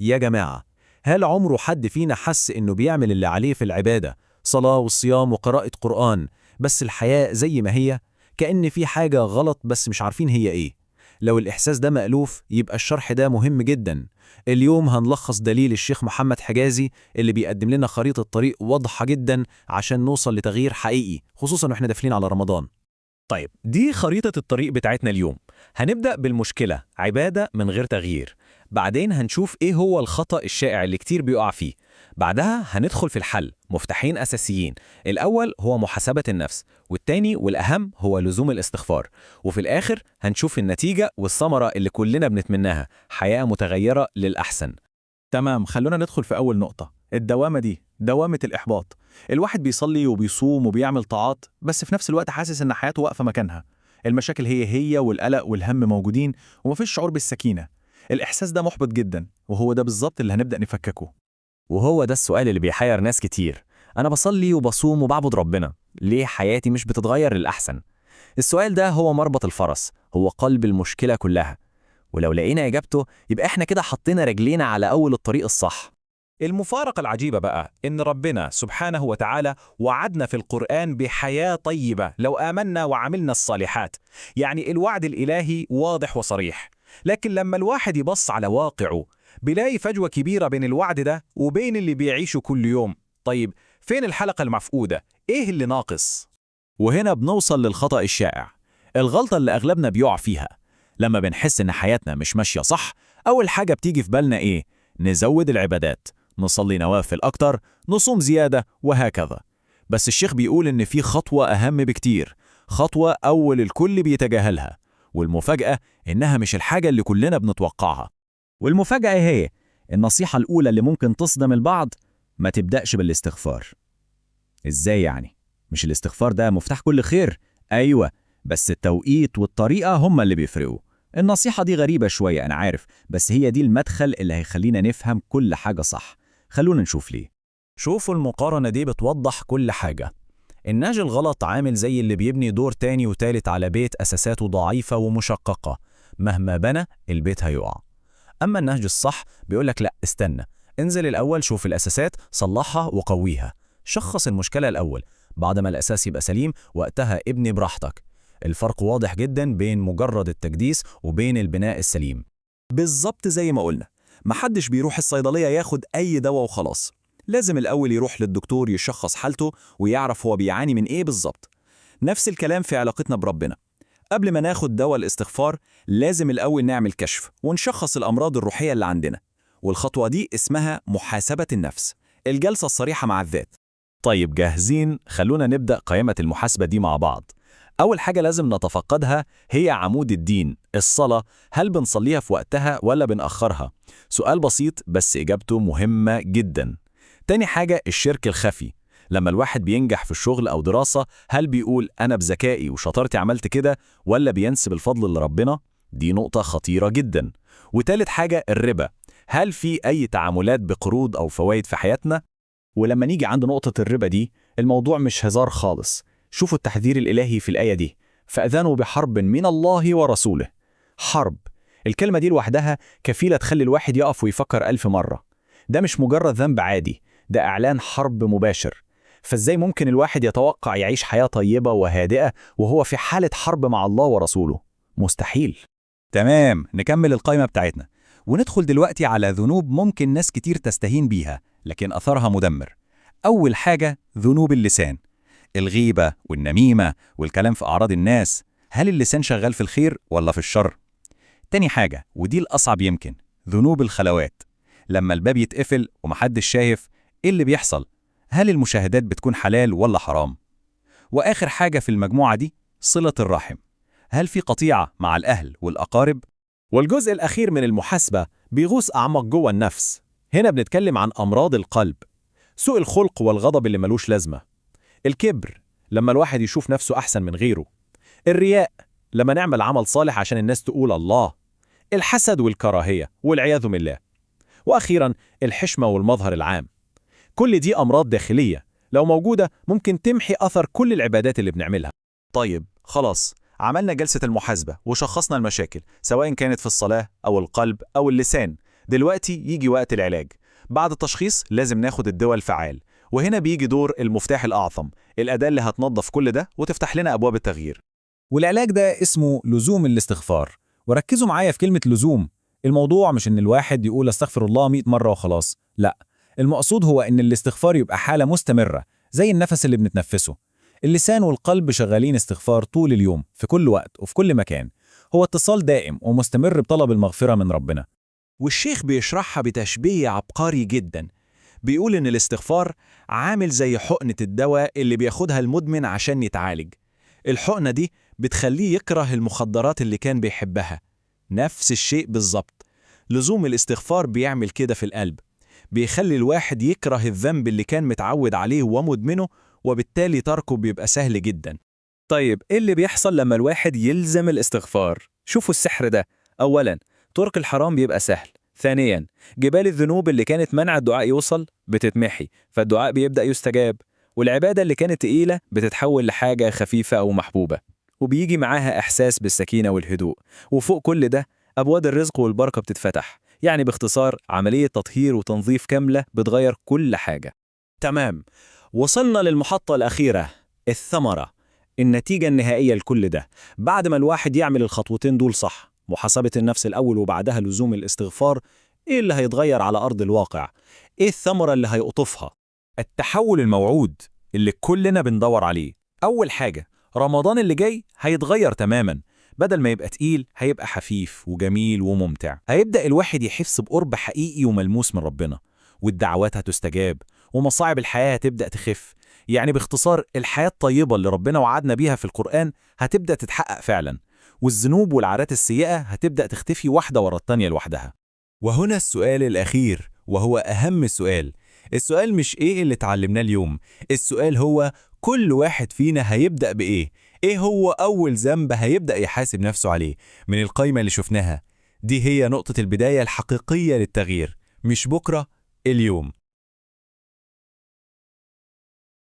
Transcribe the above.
يا جماعة، هل عمره حد فينا حس إنه بيعمل اللي عليه في العبادة، صلاة والصيام وقراءة قرآن، بس الحياة زي ما هي، كأن في حاجة غلط بس مش عارفين هي إيه؟ لو الإحساس ده مألوف يبقى الشرح ده مهم جدا. اليوم هنلخص دليل الشيخ محمد حجازي اللي بيقدم لنا خريطة طريق واضحة جدا عشان نوصل لتغيير حقيقي، خصوصا واحنا داخلين على رمضان. طيب دي خريطة الطريق بتاعتنا اليوم. هنبدأ بالمشكلة، عبادة من غير تغيير. بعدين هنشوف ايه هو الخطأ الشائع اللي كتير بيقع فيه. بعدها هندخل في الحل، مفتاحين أساسيين. الأول هو محاسبة النفس، والتاني والأهم هو لزوم الاستغفار. وفي الآخر هنشوف النتيجة والثمرة اللي كلنا بنتمناها، حياة متغيرة للأحسن. تمام، خلونا ندخل في أول نقطة، الدوامة دي دوامة الإحباط. الواحد بيصلي وبيصوم وبيعمل طاعات، بس في نفس الوقت حاسس إن حياته واقفة مكانها. المشاكل هي والقلق والهم موجودين، ومفيش شعور بالسكينة. الإحساس ده محبط جدا، وهو ده بالظبط اللي هنبدأ نفككه. وهو ده السؤال اللي بيحير ناس كتير. أنا بصلي وبصوم وبعبد ربنا، ليه حياتي مش بتتغير للأحسن؟ السؤال ده هو مربط الفرس، هو قلب المشكلة كلها. ولو لقينا إجابته يبقى إحنا كده حطينا رجلينا على أول الطريق الصح. المفارقة العجيبة بقى إن ربنا سبحانه وتعالى وعدنا في القرآن بحياة طيبة لو آمنا وعملنا الصالحات. يعني الوعد الإلهي واضح وصريح، لكن لما الواحد يبص على واقعه بيلاقي فجوة كبيرة بين الوعد ده وبين اللي بيعيشه كل يوم. طيب فين الحلقة المفقودة؟ إيه اللي ناقص؟ وهنا بنوصل للخطأ الشائع، الغلطة اللي أغلبنا بيقع فيها. لما بنحس إن حياتنا مش ماشية صح، أول حاجة بتيجي في بالنا إيه؟ نزود العبادات، نصلي نوافل أكتر، نصوم زيادة، وهكذا. بس الشيخ بيقول إن في خطوة أهم بكتير، خطوة أول الكل بيتجاهلها، والمفاجأة إنها مش الحاجة اللي كلنا بنتوقعها. والمفاجأة هي النصيحة الأولى اللي ممكن تصدم البعض: ما تبدأش بالاستغفار. إزاي يعني؟ مش الاستغفار ده مفتاح كل خير؟ أيوة، بس التوقيت والطريقة هما اللي بيفرقوا. النصيحة دي غريبة شوية أنا عارف، بس هي دي المدخل اللي هيخلينا نفهم كل حاجة صح. خلونا نشوف ليه. شوفوا المقارنة دي بتوضح كل حاجة. النهج الغلط عامل زي اللي بيبني دور تاني وتالت على بيت أساساته ضعيفة ومشققة، مهما بنى البيت هيقع. أما النهج الصح بيقولك لأ، استنى، انزل الأول، شوف الأساسات، صلحها وقويها، شخص المشكلة الأول، بعد ما الأساس يبقى سليم وقتها ابني براحتك. الفرق واضح جدا بين مجرد التجديس وبين البناء السليم. بالظبط زي ما قلنا، محدش بيروح الصيدلية ياخد أي دواء وخلاص. لازم الأول يروح للدكتور يشخص حالته ويعرف هو بيعاني من إيه بالظبط. نفس الكلام في علاقتنا بربنا. قبل ما ناخد دواء الاستغفار لازم الأول نعمل كشف ونشخص الأمراض الروحية اللي عندنا، والخطوة دي اسمها محاسبة النفس، الجلسة الصريحة مع الذات. طيب جاهزين؟ خلونا نبدأ قائمة المحاسبة دي مع بعض. أول حاجة لازم نتفقدها هي عمود الدين، الصلاة. هل بنصليها في وقتها ولا بنأخرها؟ سؤال بسيط بس إجابته مهمة جدا. تاني حاجة الشرك الخفي، لما الواحد بينجح في الشغل أو دراسة هل بيقول أنا بذكائي وشطارتي عملت كده، ولا بينسب الفضل لربنا؟ دي نقطة خطيرة جدا. وتالت حاجة الربا، هل في أي تعاملات بقروض أو فوائد في حياتنا؟ ولما نيجي عند نقطة الربا دي، الموضوع مش هزار خالص. شوفوا التحذير الإلهي في الآية دي: فأذنوا بحرب من الله ورسوله. حرب، الكلمة دي لوحدها كفيلة تخلي الواحد يقف ويفكر 1000 مرة. ده مش مجرد ذنب عادي، ده إعلان حرب مباشر. فإزاي ممكن الواحد يتوقع يعيش حياة طيبة وهادئة وهو في حالة حرب مع الله ورسوله؟ مستحيل. تمام، نكمل القائمة بتاعتنا وندخل دلوقتي على ذنوب ممكن ناس كتير تستهين بيها لكن أثرها مدمر. أول حاجة ذنوب اللسان، الغيبة والنميمة والكلام في أعراض الناس. هل اللسان شغال في الخير ولا في الشر؟ تاني حاجة ودي الأصعب يمكن، ذنوب الخلوات، لما الباب يتقفل ومحدش شايف، إيه اللي بيحصل؟ هل المشاهدات بتكون حلال ولا حرام؟ وآخر حاجة في المجموعة دي صلة الرحم، هل في قطيعة مع الأهل والأقارب؟ والجزء الأخير من المحاسبة بيغوص أعمق جوه النفس. هنا بنتكلم عن أمراض القلب، سوء الخلق والغضب اللي ملوش لازمة، الكبر لما الواحد يشوف نفسه أحسن من غيره، الرياء لما نعمل عمل صالح عشان الناس تقول الله، الحسد والكراهية والعياذ بالله، وأخيرا الحشمة والمظهر العام. كل دي أمراض داخلية لو موجودة ممكن تمحي أثر كل العبادات اللي بنعملها. طيب خلاص، عملنا جلسة المحاسبة وشخصنا المشاكل سواء كانت في الصلاة أو القلب أو اللسان. دلوقتي يجي وقت العلاج. بعد التشخيص لازم ناخد الدواء الفعال، وهنا بيجي دور المفتاح الأعظم، الأداة اللي هتنظف كل ده وتفتح لنا أبواب التغيير. والعلاج ده اسمه لزوم الاستغفار. وركزوا معايا في كلمة لزوم. الموضوع مش إن الواحد يقول استغفر الله 100 مرة وخلاص، لا، المقصود هو إن الاستغفار يبقى حالة مستمرة زي النفس اللي بنتنفسه. اللسان والقلب شغالين استغفار طول اليوم في كل وقت وفي كل مكان. هو اتصال دائم ومستمر بطلب المغفرة من ربنا. والشيخ بيشرحها بتشبيه عبقري جدا. بيقول إن الاستغفار عامل زي حقنة الدواء اللي بياخدها المدمن عشان يتعالج. الحقنة دي بتخليه يكره المخدرات اللي كان بيحبها. نفس الشيء بالظبط. لزوم الاستغفار بيعمل كده في القلب، بيخلي الواحد يكره الذنب اللي كان متعود عليه ومدمنه، وبالتالي تركه بيبقى سهل جدا. طيب إيه اللي بيحصل لما الواحد يلزم الاستغفار؟ شوفوا السحر ده. أولاً، ترك الحرام بيبقى سهل. ثانياً، جبال الذنوب اللي كانت منع الدعاء يوصل بتتمحي، فالدعاء بيبدأ يستجاب. والعبادة اللي كانت تقيلة بتتحول لحاجة خفيفة أو محبوبة، وبيجي معاها إحساس بالسكينة والهدوء. وفوق كل ده، أبواب الرزق والبركة بتتفتح. يعني باختصار، عملية تطهير وتنظيف كاملة بتغير كل حاجة. تمام، وصلنا للمحطة الأخيرة، الثمرة، النتيجة النهائية لكل ده. بعد ما الواحد يعمل الخطوتين دول صح، محاسبة النفس الأول وبعدها لزوم الاستغفار، إيه اللي هيتغير على أرض الواقع؟ إيه الثمرة اللي هيقطفها؟ التحول الموعود اللي كلنا بندور عليه. أول حاجة، رمضان اللي جاي هيتغير تماماً. بدل ما يبقى تقيل هيبقى خفيف وجميل وممتع. هيبدأ الواحد يحس بقرب حقيقي وملموس من ربنا، والدعوات هتستجاب، ومصاعب الحياة هتبدأ تخف. يعني باختصار، الحياة الطيبة اللي ربنا وعدنا بيها في القرآن هتبدأ تتحقق فعلاً، والذنوب والعادات السيئة هتبدأ تختفي واحدة ورا التانية لوحدها. وهنا السؤال الأخير، وهو أهم سؤال. السؤال مش إيه اللي اتعلمناه اليوم، السؤال هو كل واحد فينا هيبدأ بإيه؟ إيه هو أول ذنب هيبدأ يحاسب نفسه عليه من القائمة اللي شفناها؟ دي هي نقطة البداية الحقيقية للتغيير، مش بكرة، اليوم.